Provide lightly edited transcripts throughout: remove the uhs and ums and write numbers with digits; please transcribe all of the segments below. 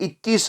21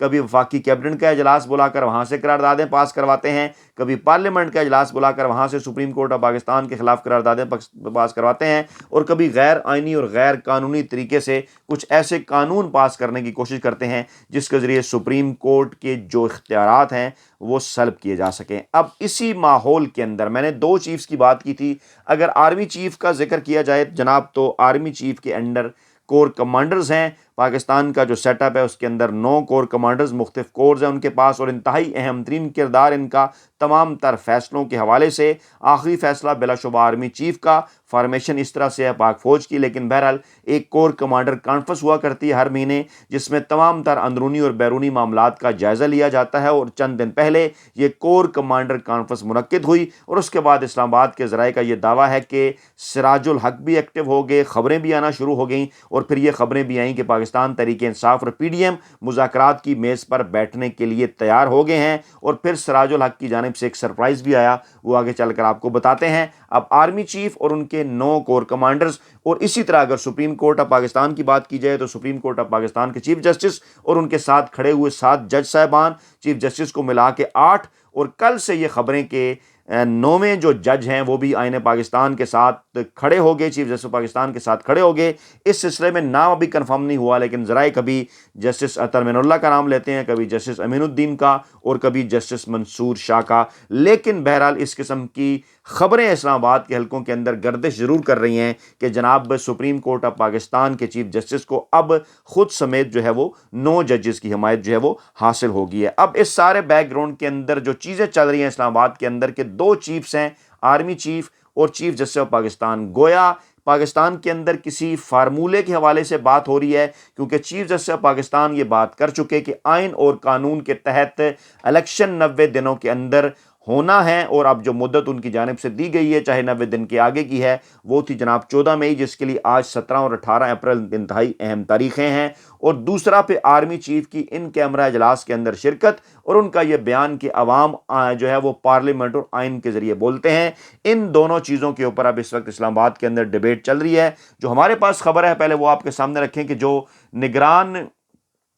کبھی وفاقی کیبنٹ کا اجلاس بلا کر وہاں سے قراردادیں پاس کرواتے ہیں، کبھی پارلیمنٹ کا اجلاس بلا کر وہاں سے سپریم کورٹ آف پاکستان کے خلاف قراردادیں پاس کرواتے ہیں، اور کبھی غیر آئینی اور غیر قانونی طریقے سے کچھ ایسے قانون پاس کرنے کی کوشش کرتے ہیں جس کے ذریعے سپریم کورٹ کے جو اختیارات ہیں وہ سلب کیے جا سکیں۔ اب اسی ماحول کے اندر میں نے 2 چیفز کی بات کی تھی، اگر آرمی چیف کا ذکر کیا جائے جناب تو آرمی چیف کے انڈر کور کمانڈرز ہیں۔ پاکستان کا جو سیٹ اپ ہے اس کے اندر 9 کور کمانڈرز، مختلف کورز ہیں ان کے پاس، اور انتہائی اہم ترین کردار ان کا تمام تر فیصلوں کے حوالے سے۔ آخری فیصلہ بلا شبہ آرمی چیف کا، فارمیشن اس طرح سے ہے پاک فوج کی، لیکن بہرحال ایک کور کمانڈر کانفرنس ہوا کرتی ہے ہر مہینے جس میں تمام تر اندرونی اور بیرونی معاملات کا جائزہ لیا جاتا ہے، اور چند دن پہلے یہ کور کمانڈر کانفرنس منعقد ہوئی، اور اس کے بعد اسلام آباد کے ذرائع کا یہ دعویٰ ہے کہ سراج الحق بھی ایکٹیو ہو گئے، خبریں بھی آنا شروع ہو گئیں، اور پھر یہ خبریں بھی آئیں کہ پاکستان تحریک انصاف اور پی ڈی ایم مذاکرات کی میز پر بیٹھنے کے لیے تیار ہو گئے ہیں، اور پھر سراج الحق کی جانب سے ایک سرپرائز بھی آیا، وہ آگے چل کر آپ کو بتاتے ہیں۔ اب آرمی چیف اور ان کے 9 کور کمانڈرز، اور اسی طرح اگر سپریم کورٹ آف پاکستان کی بات کی جائے تو سپریم کورٹ آف پاکستان کے چیف جسٹس اور ان کے ساتھ کھڑے ہوئے 7 جج صاحبان، چیف جسٹس کو ملا کے 8، اور کل سے یہ خبریں کہ 9ویں جو جج ہیں وہ بھی آئین پاکستان کے ساتھ کھڑے ہو گئے، چیف جسٹس پاکستان کے ساتھ کھڑے ہو گئے۔ اس سلسلے میں نام ابھی کنفرم نہیں ہوا، لیکن ذرائع کبھی جسٹس اطہر من اللہ کا نام لیتے ہیں، کبھی جسٹس امین الدین کا، اور کبھی جسٹس منصور شاہ کا، لیکن بہرحال اس قسم کی خبریں اسلام آباد کے حلقوں کے اندر گردش ضرور کر رہی ہیں کہ جناب سپریم کورٹ آف پاکستان کے چیف جسٹس کو اب خود سمیت جو ہے وہ 9 ججز کی حمایت جو ہے وہ حاصل ہوگی ہے۔ اب اس سارے بیک گراؤنڈ کے اندر جو چیزیں چل رہی ہیں اسلام آباد کے اندر کے 2 چیفز ہیں، آرمی چیف اور چیف جسٹس آف پاکستان، گویا پاکستان کے اندر کسی فارمولے کے حوالے سے بات ہو رہی ہے، کیونکہ چیف جسٹس آف پاکستان یہ بات کر چکے کہ آئین اور قانون کے تحت الیکشن 90 دنوں کے اندر ہونا ہے، اور اب جو مدت ان کی جانب سے دی گئی ہے چاہے 90 دن کے آگے کی ہے وہ تھی جناب 14 مئی، جس کے لیے آج 17 اور 18 اپریل انتہائی اہم تاریخیں ہیں۔ اور دوسرا پہ آرمی چیف کی ان کیمرہ اجلاس کے اندر شرکت اور ان کا یہ بیان کہ عوام جو ہے وہ پارلیمنٹ اور آئین کے ذریعے بولتے ہیں، ان دونوں چیزوں کے اوپر اب اس وقت اسلام آباد کے اندر ڈیبیٹ چل رہی ہے۔ جو ہمارے پاس خبر ہے پہلے وہ آپ کے سامنے رکھیں کہ جو نگران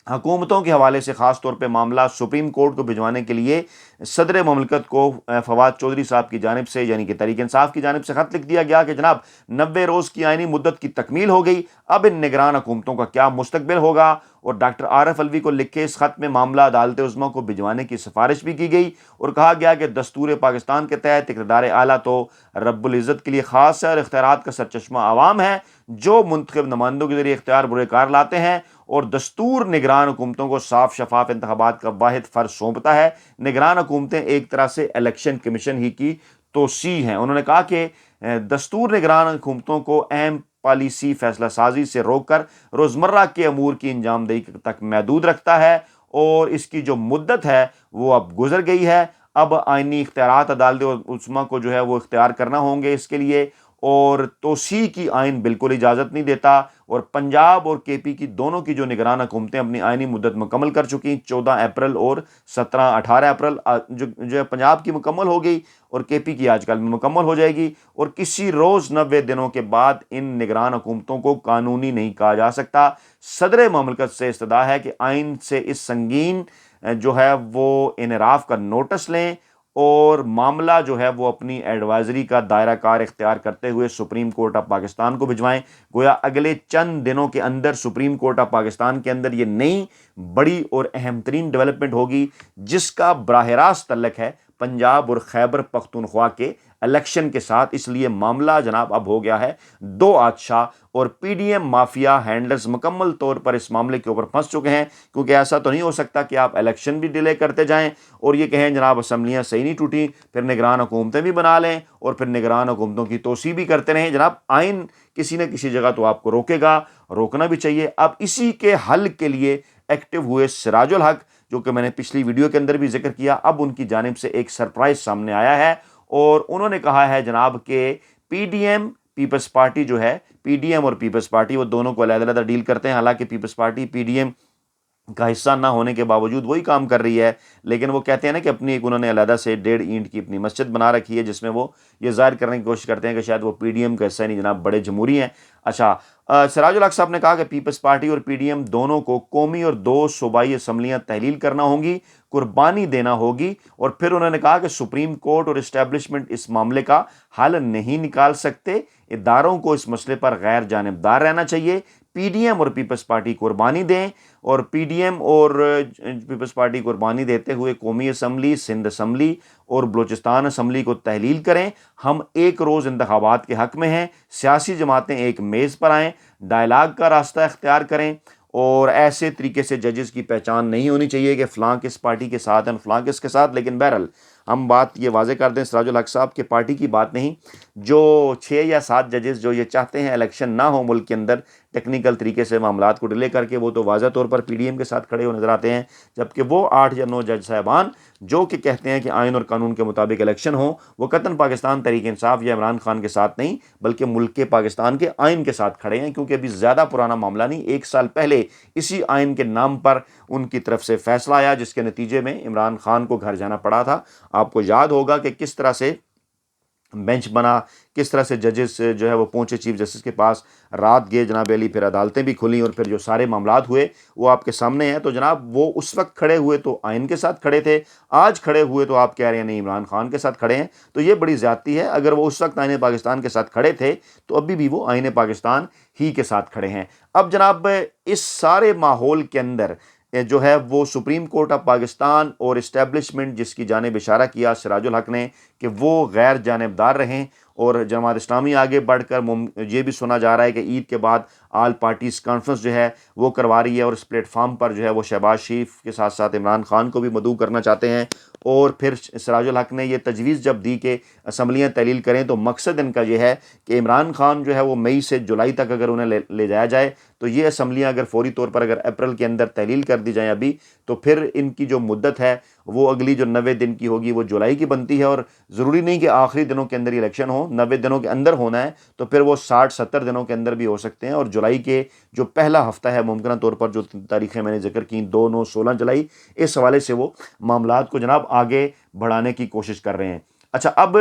حکومتوں کے حوالے سے خاص طور پہ معاملہ سپریم کورٹ کو بھجوانے کے لیے صدر مملکت کو فواد چودھری صاحب کی جانب سے یعنی کہ تحریک انصاف کی جانب سے خط لکھ دیا گیا کہ جناب 90 روز کی آئینی مدت کی تکمیل ہو گئی، اب ان نگران حکومتوں کا کیا مستقبل ہوگا، اور ڈاکٹر عارف علوی کو لکھے اس خط میں معاملہ عدالت عظمیٰ کو بھجوانے کی سفارش بھی کی گئی، اور کہا گیا کہ دستور پاکستان کے تحت اقتدار اعلیٰ تو رب العزت کے لیے خاص ہے، اور اختیارات کا سرچشمہ عوام ہے جو منتخب نمائندوں کے ذریعے اختیار برے کار لاتے ہیں، اور دستور نگران حکومتوں کو صاف شفاف انتخابات کا واحد فرض سونپتا ہے۔ نگران حکومتیں ایک طرح سے الیکشن کمیشن ہی کی توسیع ہیں۔ انہوں نے کہا کہ دستور نگران حکومتوں کو اہم پالیسی فیصلہ سازی سے روک کر روزمرہ کے امور کی انجام دہی تک محدود رکھتا ہے، اور اس کی جو مدت ہے وہ اب گزر گئی ہے۔ اب آئینی اختیارات عدالت عظمیٰ کو جو ہے وہ اختیار کرنا ہوں گے اس کے لیے، اور توسیع کی آئین بالکل اجازت نہیں دیتا، اور پنجاب اور کے پی کی دونوں کی جو نگران حکومتیں اپنی آئینی مدت مکمل کر چکی، 14 اپریل اور 18 اپریل جو پنجاب کی مکمل ہو گئی اور کے پی کی آج کل میں مکمل ہو جائے گی، اور کسی روز 90 دنوں کے بعد ان نگران حکومتوں کو قانونی نہیں کہا جا سکتا۔ صدر مملکت سے استدعا ہے کہ آئین سے اس سنگین جو ہے وہ انحراف کا نوٹس لیں، اور معاملہ جو ہے وہ اپنی ایڈوائزری کا دائرہ کار اختیار کرتے ہوئے سپریم کورٹ آف پاکستان کو بھجوائیں۔ گویا اگلے چند دنوں کے اندر سپریم کورٹ آف پاکستان کے اندر یہ نئی بڑی اور اہم ترین ڈیولپمنٹ ہوگی جس کا براہ راست تعلق ہے پنجاب اور خیبر پختونخوا کے الیکشن کے ساتھ۔ اس لیے معاملہ جناب اب ہو گیا ہے 2 آتشاہ، اور P D M mafia handlers مکمل طور پر اس معاملے کے اوپر پھنس چکے ہیں، کیونکہ ایسا تو نہیں ہو سکتا کہ آپ الیکشن بھی ڈیلے کرتے جائیں اور یہ کہیں جناب اسمبلیاں صحیح نہیں ٹوٹیں، پھر نگران حکومتیں بھی بنا لیں اور پھر نگران حکومتوں کی توسیع بھی کرتے رہیں۔ جناب آئین کسی نہ کسی جگہ تو آپ کو روکے گا، روکنا بھی چاہیے۔ اب اسی کے حل کے لیے ایکٹیو ہوئے سراج الحق، جو کہ میں نے پچھلی ویڈیو کے اندر بھی ذکر کیا، اب ان کی جانب سے ایک سرپرائز سامنے آیا ہے، اور انہوں نے کہا ہے جناب کہ P D M Peoples Party جو ہے، پی ڈی ایم اور پیپلز پارٹی وہ دونوں کو علیحدہ علیحدہ ڈیل کرتے ہیں، حالانکہ Peoples Party P D M کا حصہ نہ ہونے کے باوجود وہی کام کر رہی ہے، لیکن وہ کہتے ہیں نا کہ اپنی ایک انہوں نے علیحدہ سے 1.5 اینٹ کی اپنی مسجد بنا رکھی ہے، جس میں وہ یہ ظاہر کرنے کی کوشش کرتے ہیں کہ شاید وہ پی ڈی ایم کا حصہ نہیں، جناب بڑے جمہوری ہیں۔ اچھا، سراج الحق صاحب نے کہا کہ پیپلز پارٹی اور پی ڈی ایم دونوں کو قومی اور 2 صوبائی اسمبلیاں تحلیل کرنا ہوں گی، قربانی دینا ہوگی، اور پھر انہوں نے کہا کہ سپریم کورٹ اور اسٹیبلشمنٹ اس معاملے کا حل نہیں نکال سکتے، اداروں کو اس مسئلے پر غیر جانبدار رہنا چاہیے، پی ڈی ایم اور پیپلز پارٹی قربانی دیں، اور پی ڈی ایم اور پیپلز پارٹی قربانی دیتے ہوئے قومی اسمبلی، سندھ اسمبلی اور بلوچستان اسمبلی کو تحلیل کریں۔ ہم ایک روز انتخابات کے حق میں ہیں، سیاسی جماعتیں ایک میز پر آئیں، ڈائلاگ کا راستہ اختیار کریں، اور ایسے طریقے سے ججز کی پہچان نہیں ہونی چاہیے کہ فلاں کس پارٹی کے ساتھ ہیں فلاں کس کے ساتھ۔ لیکن بہرحال ہم بات یہ واضح کر دیں، سراج الحق صاحب کے پارٹی کی بات نہیں، جو 6 یا 7 ججز جو یہ چاہتے ہیں الیکشن نہ ہو ملک کے اندر ٹیکنیکل طریقے سے معاملات کو ڈیلے کر کے، وہ تو واضح طور پر پی ڈی ایم کے ساتھ کھڑے ہوئے نظر آتے ہیں، جبکہ وہ 8 یا 9 جج صاحبان جو کہ کہتے ہیں کہ آئین اور قانون کے مطابق الیکشن ہو، وہ قطعاً پاکستان تحریک انصاف یا عمران خان کے ساتھ نہیں بلکہ ملک کے پاکستان کے آئین کے ساتھ کھڑے ہیں، کیونکہ ابھی زیادہ پرانا معاملہ نہیں، 1 سال پہلے اسی آئین کے نام پر ان کی طرف سے فیصلہ آیا، جس کے نتیجے میں عمران خان کو گھر جانا پڑا تھا۔ آپ کو یاد ہوگا کہ کس طرح سے بینچ بنا، کس طرح سے ججز جو ہے وہ پہنچے چیف جسٹس کے پاس، رات گئے جناب علی، پھر عدالتیں بھی کھلیں، اور پھر جو سارے معاملات ہوئے وہ آپ کے سامنے ہیں۔ تو جناب وہ اس وقت کھڑے ہوئے تو آئین کے ساتھ کھڑے تھے، آج کھڑے ہوئے تو آپ کہہ رہے ہیں نہیں عمران خان کے ساتھ کھڑے ہیں، تو یہ بڑی زیادتی ہے۔ اگر وہ اس وقت آئین پاکستان کے ساتھ کھڑے تھے تو ابھی بھی وہ آئین پاکستان ہی کے ساتھ کھڑے ہیں۔ اب جناب اس سارے ماحول کے اندر جو ہے وہ سپریم کورٹ آف پاکستان اور اسٹیبلشمنٹ جس کی جانب اشارہ کیا سراج الحق نے کہ وہ غیر جانبدار رہیں، اور جماعت اسلامی آگے بڑھ کر یہ بھی سنا جا رہا ہے کہ عید کے بعد آل پارٹیز کانفرنس جو ہے وہ کروا رہی ہے، اور اس پلیٹ فارم پر جو ہے وہ شہباز شریف کے ساتھ ساتھ عمران خان کو بھی مدعو کرنا چاہتے ہیں۔ اور پھر سراج الحق نے یہ تجویز جب دی کہ اسمبلیاں تحلیل کریں، تو مقصد ان کا یہ ہے کہ عمران خان جو ہے وہ مئی سے جولائی تک اگر انہیں لے جایا جائے تو یہ اسمبلیاں اگر فوری طور پر اگر اپریل کے اندر تحلیل کر دی جائیں ابھی، تو پھر ان کی جو مدت ہے وہ اگلی جو 90 دن کی ہوگی وہ جولائی کی بنتی ہے، اور ضروری نہیں کہ آخری دنوں کے اندر یہ الیکشن ہو، 90 دنوں کے اندر ہونا ہے تو پھر وہ 60-70 دنوں کے اندر بھی ہو سکتے ہیں، اور جولائی کے جو پہلا ہفتہ ہے ممکنہ طور پر، جو تاریخیں میں نے ذکر کی 2، 9، 16 جولائی، اس حوالے سے وہ معاملات کو جناب آگے بڑھانے کی کوشش کر رہے ہیں۔ اچھا، اب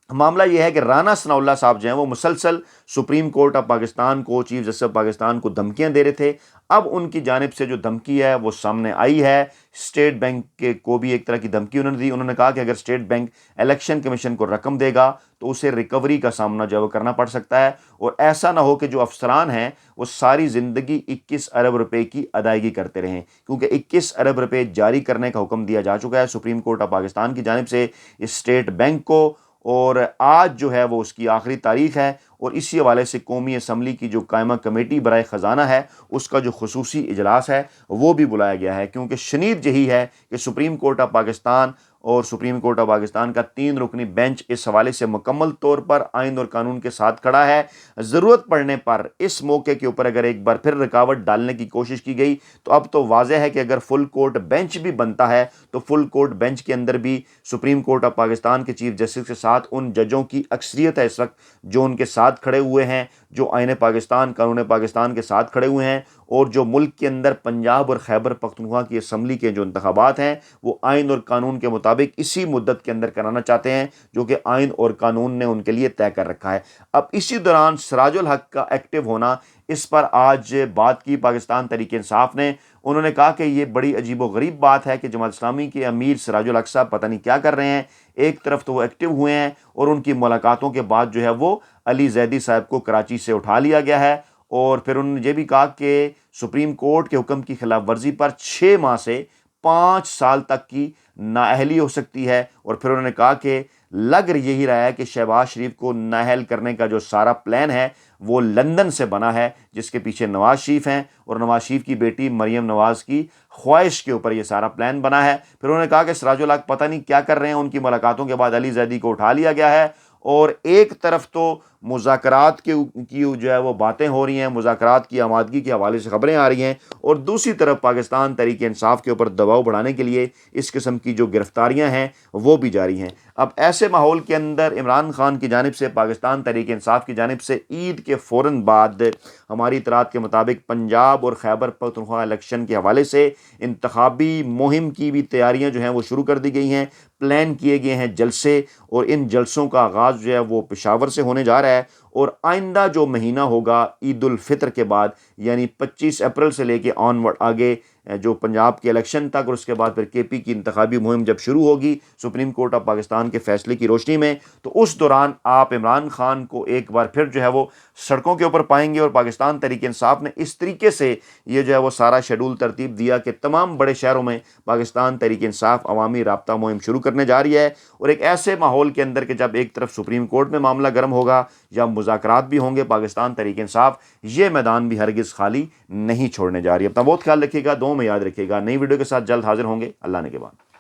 معاملہ یہ ہے کہ رانا ثناء اللہ صاحب جو ہیں وہ مسلسل سپریم کورٹ آف پاکستان کو، چیف جسٹس آف پاکستان کو دھمکیاں دے رہے تھے۔ اب ان کی جانب سے جو دھمکی ہے وہ سامنے آئی ہے، اسٹیٹ بینک کو بھی ایک طرح کی دھمکی انہوں نے دی۔ انہوں نے کہا کہ اگر اسٹیٹ بینک الیکشن کمیشن کو رقم دے گا تو اسے ریکوری کا سامنا جو ہے وہ کرنا پڑ سکتا ہے، اور ایسا نہ ہو کہ جو افسران ہیں وہ ساری زندگی 21 ارب روپے کی ادائیگی کرتے رہیں، کیونکہ 21 ارب روپے جاری کرنے کا حکم دیا جا چکا ہے سپریم کورٹ آف پاکستان کی جانب سے اسٹیٹ بینک کو، اور آج جو ہے وہ اس کی آخری تاریخ ہے، اور اسی حوالے سے قومی اسمبلی کی جو قائمہ کمیٹی برائے خزانہ ہے اس کا جو خصوصی اجلاس ہے وہ بھی بلایا گیا ہے، کیونکہ شنید یہی ہے کہ سپریم کورٹ آف پاکستان اور سپریم کورٹ آف پاکستان کا 3 رکنی بینچ اس حوالے سے مکمل طور پر آئین اور قانون کے ساتھ کھڑا ہے۔ ضرورت پڑنے پر اس موقع کے اوپر اگر ایک بار پھر رکاوٹ ڈالنے کی کوشش کی گئی تو اب تو واضح ہے کہ اگر فل کورٹ بینچ بھی بنتا ہے تو فل کورٹ بینچ کے اندر بھی سپریم کورٹ آف پاکستان کے چیف جسٹس کے ساتھ ان ججوں کی اکثریت ہے اس وقت جو ان کے ساتھ کھڑے ہوئے ہیں، جو آئین پاکستان، قانون پاکستان کے ساتھ کھڑے ہوئے ہیں، اور جو ملک کے اندر پنجاب اور خیبر پختونخوا کی اسمبلی کے جو انتخابات ہیں وہ آئین اور قانون کے مطابق اسی مدت کے اندر کرانا چاہتے ہیں جو کہ آئین اور قانون نے ان کے لیے طے کر رکھا ہے۔ اب اسی دوران سراج الحق کا ایکٹیو ہونا، اس پر آج بات کی پاکستان تحریک انصاف نے۔ انہوں نے کہا کہ یہ بڑی عجیب و غریب بات ہے کہ جماعت اسلامی کے امیر سراج الحق صاحب پتہ نہیں کیا کر رہے ہیں، ایک طرف تو وہ ایکٹیو ہوئے ہیں اور ان کی ملاقاتوں کے بعد جو ہے وہ علی زیدی صاحب کو کراچی سے اٹھا لیا گیا ہے، اور پھر انہوں نے یہ بھی کہا کہ سپریم کورٹ کے حکم کی خلاف ورزی پر 6 ماہ سے 5 سال تک کی نااہلی ہو سکتی ہے، اور پھر انہوں نے کہا کہ لگ یہی رہا ہے کہ شہباز شریف کو نااہل کرنے کا جو سارا پلان ہے وہ لندن سے بنا ہے، جس کے پیچھے نواز شریف ہیں، اور نواز شریف کی بیٹی مریم نواز کی خواہش کے اوپر یہ سارا پلان بنا ہے۔ پھر انہوں نے کہا کہ سراج الحق پتہ نہیں کیا کر رہے ہیں، ان کی ملاقاتوں کے بعد علی زیدی کو اٹھا لیا گیا ہے، اور ایک طرف تو مذاکرات کی جو ہے وہ باتیں ہو رہی ہیں، مذاکرات کی آمادگی کے حوالے سے خبریں آ رہی ہیں، اور دوسری طرف پاکستان تحریک انصاف کے اوپر دباؤ بڑھانے کے لیے اس قسم کی جو گرفتاریاں ہیں وہ بھی جاری ہیں۔ اب ایسے ماحول کے اندر عمران خان کی جانب سے، پاکستان تحریک انصاف کی جانب سے عید کے فوراً بعد ہماری اطلاعات کے مطابق پنجاب اور خیبر پختونخوا الیکشن کے حوالے سے انتخابی مہم کی بھی تیاریاں جو ہیں وہ شروع کر دی گئی ہیں، پلان کیے گئے ہیں جلسے، اور ان جلسوں کا آغاز جو ہے وہ پشاور سے ہونے جا رہا ہے، اور آئندہ جو مہینہ ہوگا عید الفطر کے بعد، یعنی 25 اپریل سے لے کے آنورڈ آگے جو پنجاب کے الیکشن تک، اور اس کے بعد پھر کے پی کی انتخابی مہم جب شروع ہوگی سپریم کورٹ آف پاکستان کے فیصلے کی روشنی میں، تو اس دوران آپ عمران خان کو ایک بار پھر جو ہے وہ سڑکوں کے اوپر پائیں گے۔ اور پاکستان تحریک انصاف نے اس طریقے سے یہ جو ہے وہ سارا شیڈول ترتیب دیا کہ تمام بڑے شہروں میں پاکستان تحریک انصاف عوامی رابطہ مہم شروع کرنے جا رہی ہے، اور ایک ایسے ماحول کے اندر کہ جب ایک طرف سپریم کورٹ میں معاملہ گرم ہوگا یا مذاکرات بھی ہوں گے، پاکستان تحریک انصاف یہ میدان بھی ہرگز خالی نہیں چھوڑنے جا رہی ہے۔ اپنا بہت خیال رکھیے گا، دعاؤں میں یاد رکھیے گا۔ نئی ویڈیو کے ساتھ جلد حاضر ہوں گے، اللہ نے کے بعد۔